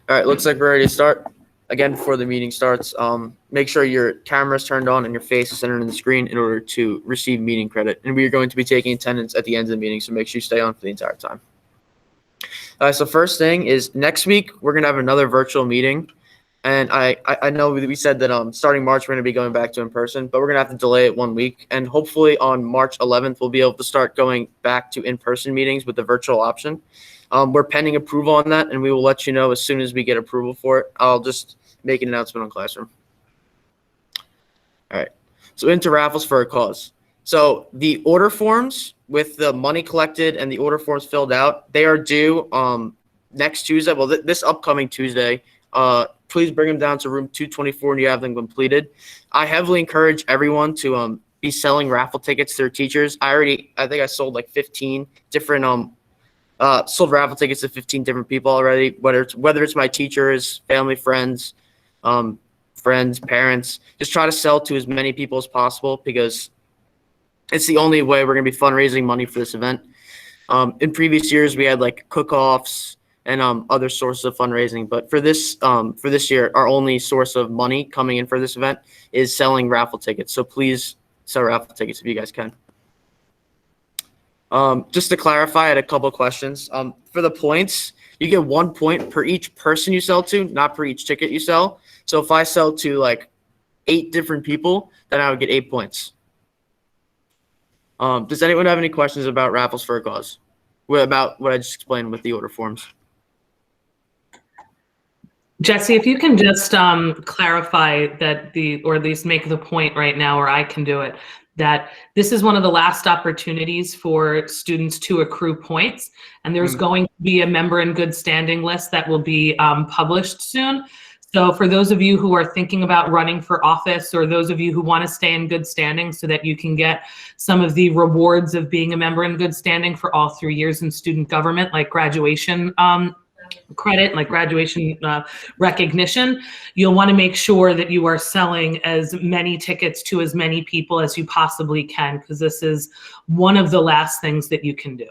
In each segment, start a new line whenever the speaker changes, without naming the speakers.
All right, looks like we're ready to start. Again, before the meeting starts, make sure your camera is turned on and your face is centered on the screen in order to receive meeting credit. And we are going to be taking attendance at the end of the meeting, so make sure you stay on for the entire time. So first thing is next week, we're going to have another virtual meeting. And I know we said that starting March, we're going to be going back to in person, but we're going to have to delay it 1 week. And hopefully on March 11th, we'll be able to start going back to in-person meetings with the virtual option. We're pending approval on that, and we will let you know as soon as we get approval for it. I'll just make an announcement on Classroom. All right. So into raffles for a cause. So the order forms with the money collected and the order forms filled out, they are due next Tuesday. Well, this upcoming Tuesday. Please bring them down to room 224 and you have them completed. I heavily encourage everyone to be selling raffle tickets to their teachers. I think I sold like 15 different sold raffle tickets to 15 different people already, whether it's my teachers, family, friends, parents. Just try to sell to as many people as possible because it's the only way we're going to be fundraising money for this event. In previous years, we had like cook-offs and other sources of fundraising, but for this year, our only source of money coming in for this event is selling raffle tickets. So please sell raffle tickets if you guys can. Just to clarify, I had a couple of questions. For the points, you get 1 point per each person you sell to, not per each ticket you sell. So if I sell to like 8 different people, then I would get 8 points. Does anyone have any questions about raffles for a cause? About what I just explained with the order forms?
Jesse, if you can just clarify that or at least make the point right now, or I can do it, that this is one of the last opportunities for students to accrue points, and there's going to be a member in good standing list that will be published soon. So for those of you who are thinking about running for office, or those of you who want to stay in good standing so that you can get some of the rewards of being a member in good standing for all 3 years in student government, like graduation credit, like graduation recognition, you'll want to make sure that you are selling as many tickets to as many people as you possibly can, because this is one of the last things that you can do.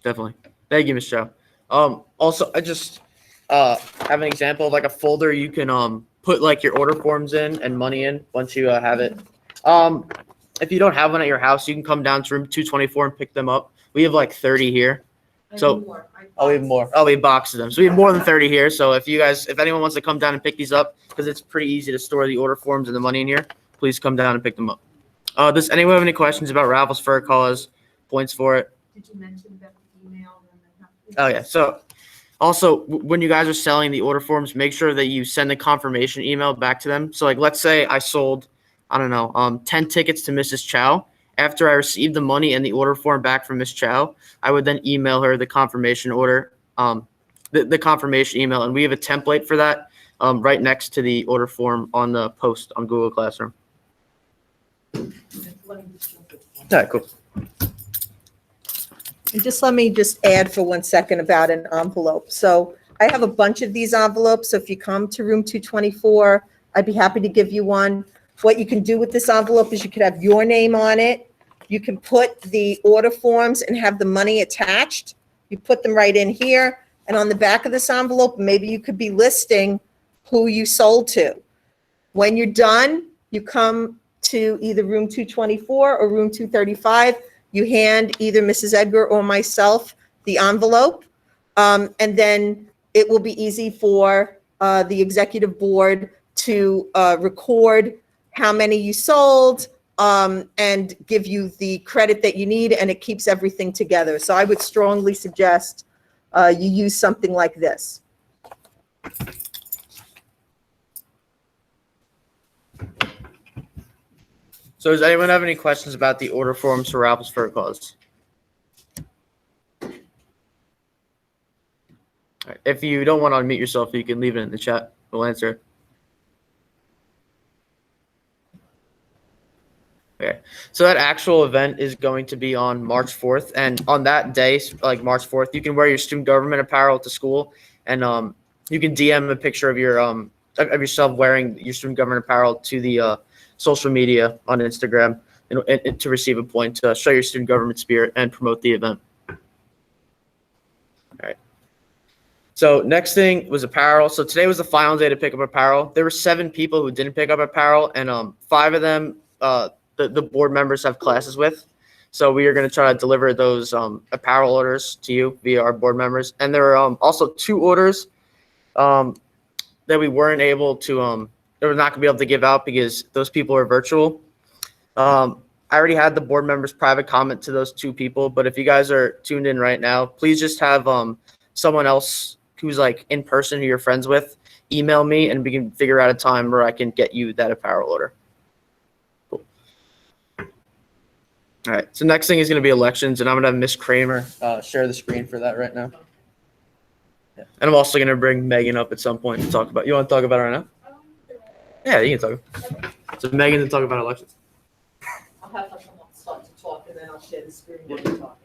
Definitely. Thank you, Ms. Chow. Also, I just have an example of like a folder you can put like your order forms in and money in once you have it. If you don't have one at your house, you can come down to room 224 and pick them up. We have like 30 here. So we have more. Oh, we have boxes of them. So we have more than 30 here. So if anyone wants to come down and pick these up, because it's pretty easy to store the order forms and the money in here, please come down and pick them up. Does anyone have any questions about raffles for a cause, points for it?
Did you mention about the email?
Oh yeah. So also, when you guys are selling the order forms, make sure that you send a confirmation email back to them. So like, let's say I sold, I don't know, 10 tickets to Mrs. Chow. After I received the money and the order form back from Ms. Chow, I would then email her the confirmation order, the confirmation email, and we have a template for that right next to the order form on the post on Google Classroom. All right, cool.
And just let me just add for 1 second about an envelope. So I have a bunch of these envelopes. So if you come to room 224, I'd be happy to give you one. What you can do with this envelope is you could have your name on it. You can put the order forms and have the money attached. You put them right in here. And on the back of this envelope, maybe you could be listing who you sold to. When you're done, you come to either room 224 or room 235. You hand either Mrs. Edgar or myself the envelope. And then it will be easy for the executive board to record how many you sold, and give you the credit that you need, and it keeps everything together. So I would strongly suggest you use something like this.
So does anyone have any questions about the order forms for raffles for a cause? All right. If you don't want to unmute yourself, you can leave it in the chat. We'll answer it. Okay, so that actual event is going to be on March 4th, and on that day, like March 4th, you can wear your student government apparel to school, and you can DM a picture of yourself wearing your student government apparel to the social media on Instagram, and to receive a point to show your student government spirit and promote the event. All right. So next thing was apparel. So today was the final day to pick up apparel. There were 7 people who didn't pick up apparel, and 5 of them the board members have classes with. So we are going to try to deliver those apparel orders to you via our board members. And there are also 2 orders that we weren't able to that we're not going to be able to give out because those people are virtual. I already had the board members private comment to those 2 people, but if you guys are tuned in right now, please just have someone else who's like in person who you're friends with email me, and we can figure out a time where I can get you that apparel order. Cool. All right, so next thing is going to be elections, and I'm going to have Miss Kramer share the screen for that right now. Yeah. And I'm also going to bring Megan up at some point to talk about. You want to talk about it right now? Yeah, you can talk. So Megan to talk about elections.
I'll have someone start to talk and then I'll share the screen while you're talking.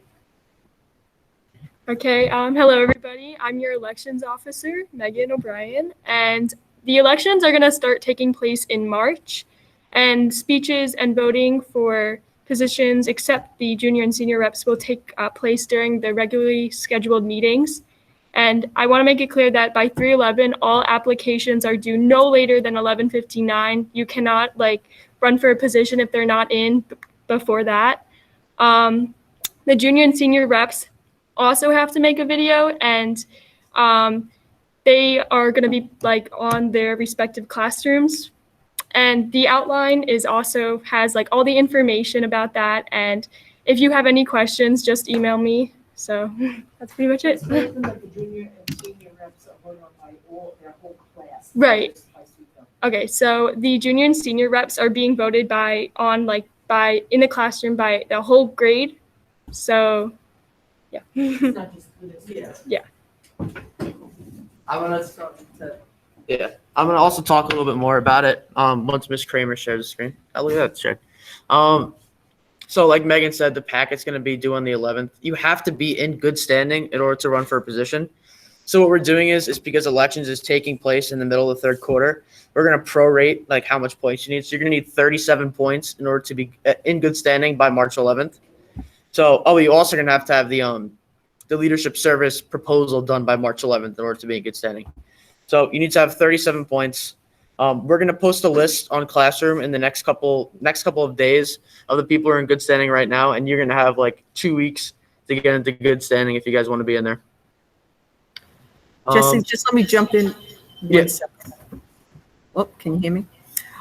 Okay, hello everybody. I'm your elections officer, Megan O'Brien, and the elections are going to start taking place in March, and speeches and voting for positions except the junior and senior reps will take place during the regularly scheduled meetings. And I want to make it clear that by 3/11, all applications are due no later than 11:59. You cannot run for a position if they're not in before that. The junior and senior reps also have to make a video, and they are going to be on their respective classrooms. And the outline is also has all the information about that. And if you have any questions, just email me. So that's pretty much it.
It's amazing that the junior and senior reps are voted on by their whole class.
Right.
Just by speaking.
Okay, so the junior and senior reps are being voted by in the classroom by the whole grade. So yeah.
It's not just
Yeah.
I'm gonna I'm gonna also talk a little bit more about it once Miss Kramer shares the screen. Oh, look at that check. So like Megan said, the packet's gonna be due on the 11th. You have to be in good standing in order to run for a position. So what we're doing is because elections is taking place in the middle of the 3rd quarter, we're gonna prorate how much points you need. So you're gonna need 37 points in order to be in good standing by March 11th. So you're also gonna have to have the leadership service proposal done by March 11th in order to be in good standing. So you need to have 37 points. We're going to post a list on Classroom in the next couple of days of the people who are in good standing right now, and you're going to have 2 weeks to get into good standing if you guys want to be in there.
Jesse, just let me jump in.
Yes.
Oh, can you hear me?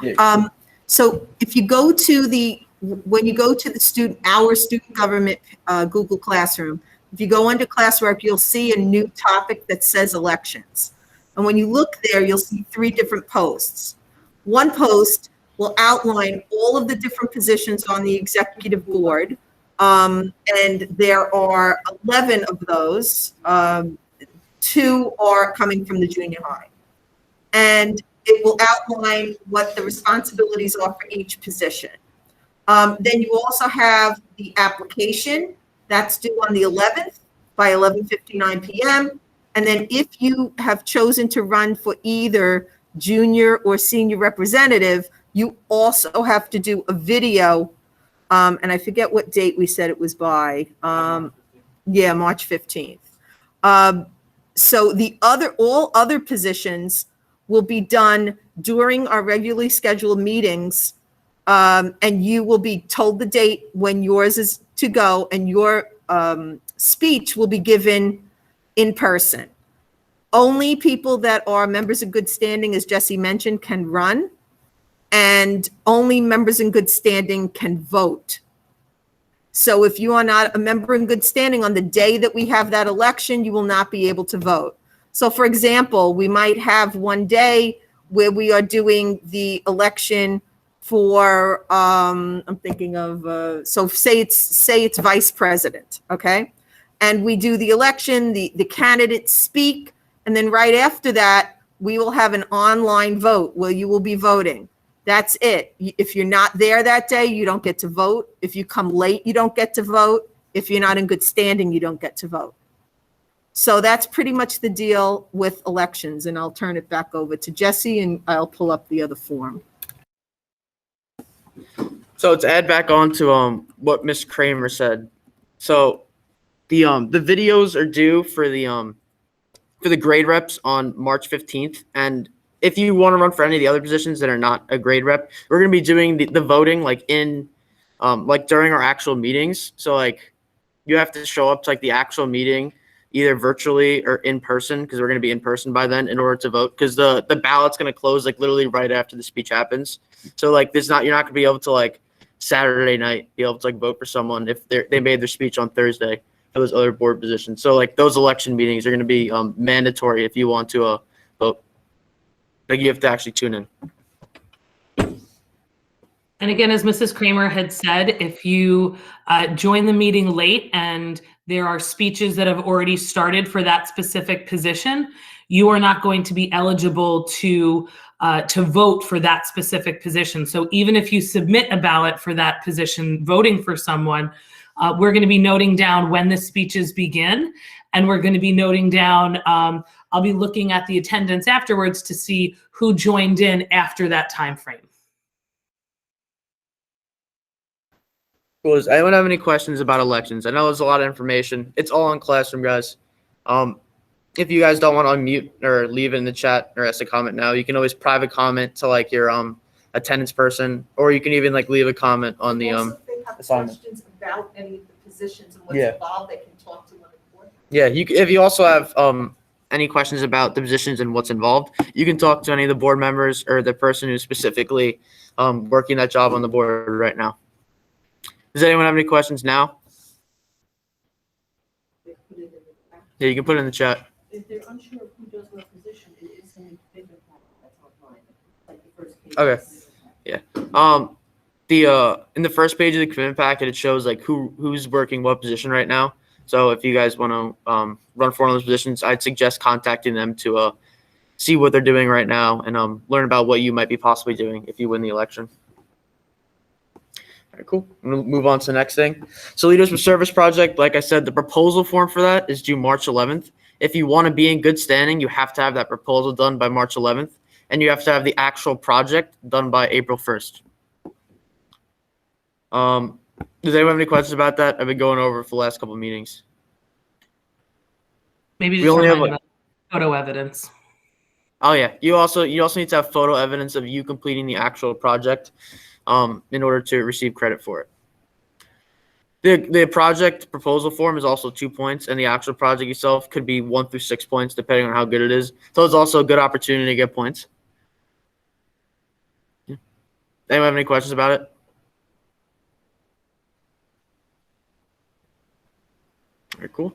Yeah.
So if you go to when you go to our student government Google Classroom, if you go under classwork, you'll see a new topic that says elections. And when you look there, you'll see 3 different posts. One post will outline all of the different positions on the executive board. And there are 11 of those. 2 are coming from the junior high. And it will outline what the responsibilities are for each position. Then you also have the application. That's due on the 11th by 11:59 p.m. And then if you have chosen to run for either junior or senior representative, you also have to do a video. And I forget what date we said it was by. March 15th. So all other positions will be done during our regularly scheduled meetings. And you will be told the date when yours is to go, and your speech will be given in person. Only people that are members in good standing, as Jesse mentioned, can run, and only members in good standing can vote. So if you are not a member in good standing on the day that we have that election, you will not be able to vote. So for example, we might have one day where we are doing the election for I'm thinking of so say it's vice president, okay? And we do the election, the candidates speak, and then right after that, we will have an online vote where you will be voting. That's it. If you're not there that day, you don't get to vote. If you come late, you don't get to vote. If you're not in good standing, you don't get to vote. So that's pretty much the deal with elections, and I'll turn it back over to Jesse, and I'll pull up the other form.
So to add back on to what Miss Kramer said. So the videos are due for the for the grade reps on March 15th. And if you want to run for any of the other positions that are not a grade rep, we're going to be doing the voting like in like during our actual meetings. So like you have to show up to like the actual meeting either virtually or in person, because we're going to be in person by then in order to vote, because the ballot's going to close like literally right after the speech happens. So like you're not going to be able to like Saturday night be able to like vote for someone if they made their speech on Thursday for those other board positions. So like those election meetings are going to be mandatory if you want to vote. Like you have to actually tune in.
And again, as Mrs. Kramer had said, if you join the meeting late and there are speeches that have already started for that specific position, you are not going to be eligible to vote for that specific position. So even if you submit a ballot for that position, voting for someone, we're going to be noting down when the speeches begin, and we're going to be noting down, I'll be looking at the attendance afterwards to see who joined in after that time frame.
Cool. Does anyone have any questions about elections? I know there's a lot of information. It's all in Classroom, guys. If you guys don't want to unmute or leave it in the chat or ask a comment now, you can always private comment to like your attendance person, or you can even like leave a comment on the
Also, if they have
assignment.
questions about any of the positions and what's
Yeah.
involved, they can talk to one of the board.
Yeah, if you also have any questions about the positions and what's involved, you can talk to any of the board members or the person who's specifically working that job on the board right now. Does anyone have any questions now?
They put it in the back.
Yeah, you can put it in the chat.
If they're unsure of who does what position, it is in the commitment packet that's online, like the first page.
Okay.
of the commitment packet.
In the first page of the commitment packet, it shows like who's working what position right now. So if you guys want to run for one of those positions, I'd suggest contacting them to see what they're doing right now and learn about what you might be possibly doing if you win the election. All right, cool. I'm gonna move on to the next thing. So Leaders for Service project, like I said, the proposal form for that is due March 11th. If you want to be in good standing, you have to have that proposal done by March 11th, and you have to have the actual project done by April 1st. Does anyone have any questions about that? I've been going over it for the last couple of meetings.
Maybe
We
just
only have,
remind them of photo evidence.
Oh yeah, you also need to have photo evidence of you completing the actual project in order to receive credit for it. The project proposal form is also 2 points, and the actual project itself could be 1 through 6 points depending on how good it is. So it's also a good opportunity to get points. Yeah. Anyone have any questions about it? All right, cool.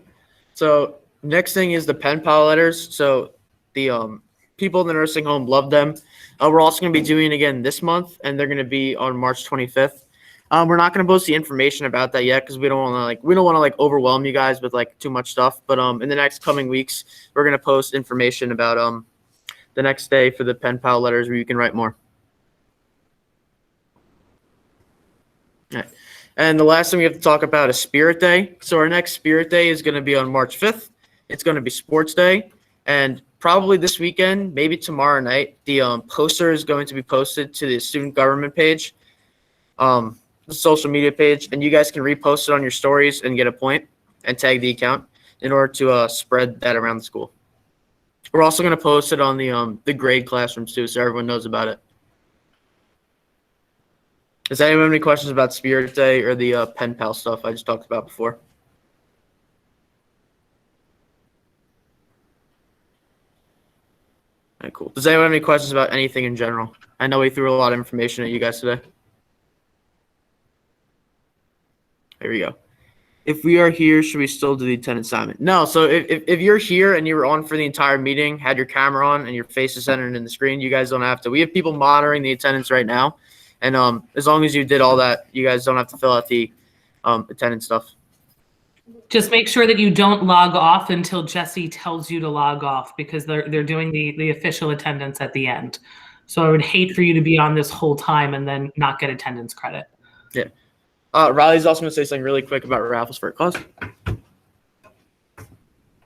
So next thing is the pen pal letters. So the people in the nursing home love them. We're also going to be doing it again this month, and they're going to be on March 25th. We're not going to post the information about that yet because we don't want to overwhelm you guys with like too much stuff. But in the next coming weeks, we're going to post information about the next day for the pen pal letters where you can write more. All right. And the last thing we have to talk about is Spirit Day. So our next Spirit Day is going to be on March 5th. It's going to be Sports Day. And probably this weekend, maybe tomorrow night, the poster is going to be posted to the student government page, the social media page, and you guys can repost it on your stories and get a point and tag the account in order to spread that around the school. We're also going to post it on the grade classrooms too, so everyone knows about it. Does anyone have any questions about Spirit Day or the pen pal stuff I just talked about before? All right, cool. Does anyone have any questions about anything in general? I know we threw a lot of information at you guys today. There we go. If we are here, should we still do the attendance assignment? No. So if you're here and you were on for the entire meeting, had your camera on and your face is centered in the screen, you guys don't have to. We have people monitoring the attendance right now. And as long as you did all that, you guys don't have to fill out the attendance stuff.
Just make sure that you don't log off until Jesse tells you to log off, because they're doing the official attendance at the end. So I would hate for you to be on this whole time and then not get attendance credit.
Yeah. Riley's also going to say something really quick about raffles for a cause.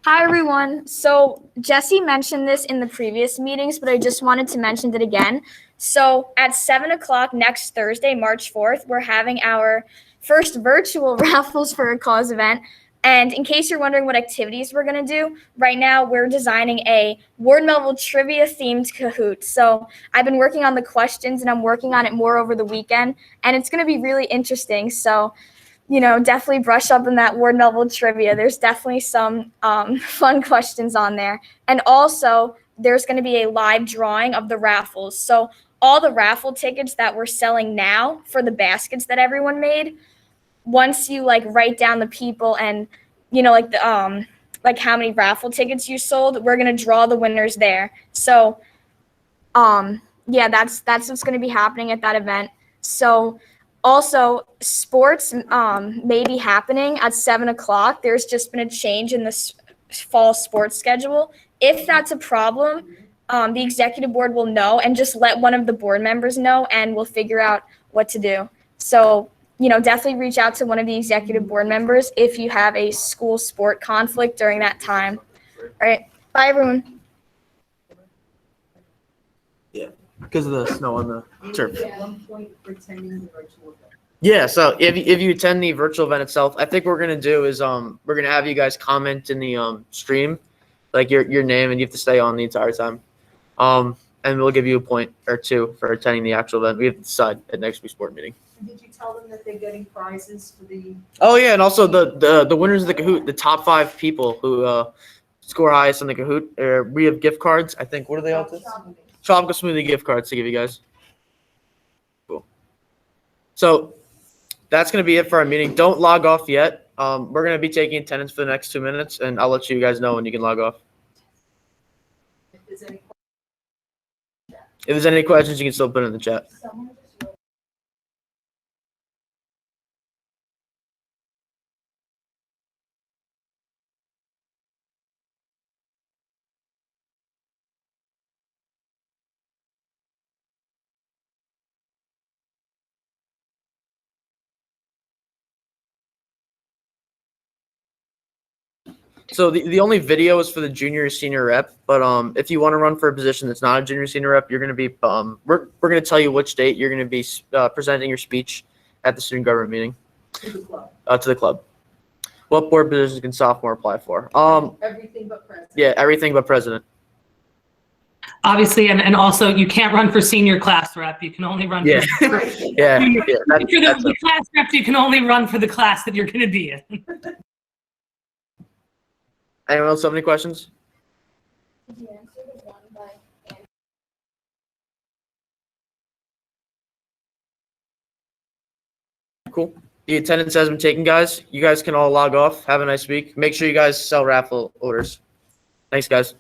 Hi, everyone. So Jesse mentioned this in the previous meetings, but I just wanted to mention it again. So at 7 o'clock next Thursday, March 4th, we're having our first virtual Raffles for a Cause event. And in case you're wondering what activities we're going to do, right now we're designing a Ward Melville trivia themed Kahoot. So I've been working on the questions and I'm working on it more over the weekend, and it's going to be really interesting. So, definitely brush up on that Ward Melville trivia. There's definitely some fun questions on there. And also, there's going to be a live drawing of the raffles. So all the raffle tickets that we're selling now for the baskets that everyone made, once you write down the people and the how many raffle tickets you sold, we're going to draw the winners there. So yeah, that's what's going to be happening at that event. So also sports may be happening at 7:00. There's just been a change in the fall sports schedule. If that's a problem, the executive board will know and just let one of the board members know, and we'll figure out what to do. So definitely reach out to one of the executive board members if you have a school sport conflict during that time. All right. Bye, everyone.
Because of the snow on the turf.
At one point for attending the virtual event.
Yeah, so if you attend the virtual event itself, I think what we're gonna do is we're gonna have you guys comment in the stream, like your name, and you have to stay on the entire time. And we'll give you a point or two for attending the actual event. We have to decide at next week's board meeting.
And did you tell them that they're getting prizes for the?
Oh yeah, and also the winners of the Kahoot, the top 5 people who score highest on the Kahoot, we have gift cards. I think what are they all? Tropical Smoothie gift cards to give you guys. Cool. So that's gonna be it for our meeting. Don't log off yet. We're gonna be taking attendance for the next 2 minutes, and I'll let you guys know when you can log off.
If there's any.
If there's any questions, you can still put it in the chat.
Someone just wrote.
So the only video is for the junior senior rep, but if you want to run for a position that's not a junior senior rep, you're going to be we're going to tell you which date you're going to be presenting your speech at the student government meeting
To the club.
to the club. What board positions can sophomore apply for?
Everything but president.
Yeah, everything but president.
Obviously, and also you can't run for senior class rep. You can only run
Yeah,
for
yeah, yeah. That's,
if you're the class rep, you can only run for the class that you're going to be in.
Anyone else have any questions?
Did you answer the one by
Cool. The attendance has been taken, guys. You guys can all log off. Have a nice week. Make sure you guys sell raffle orders. Thanks, guys.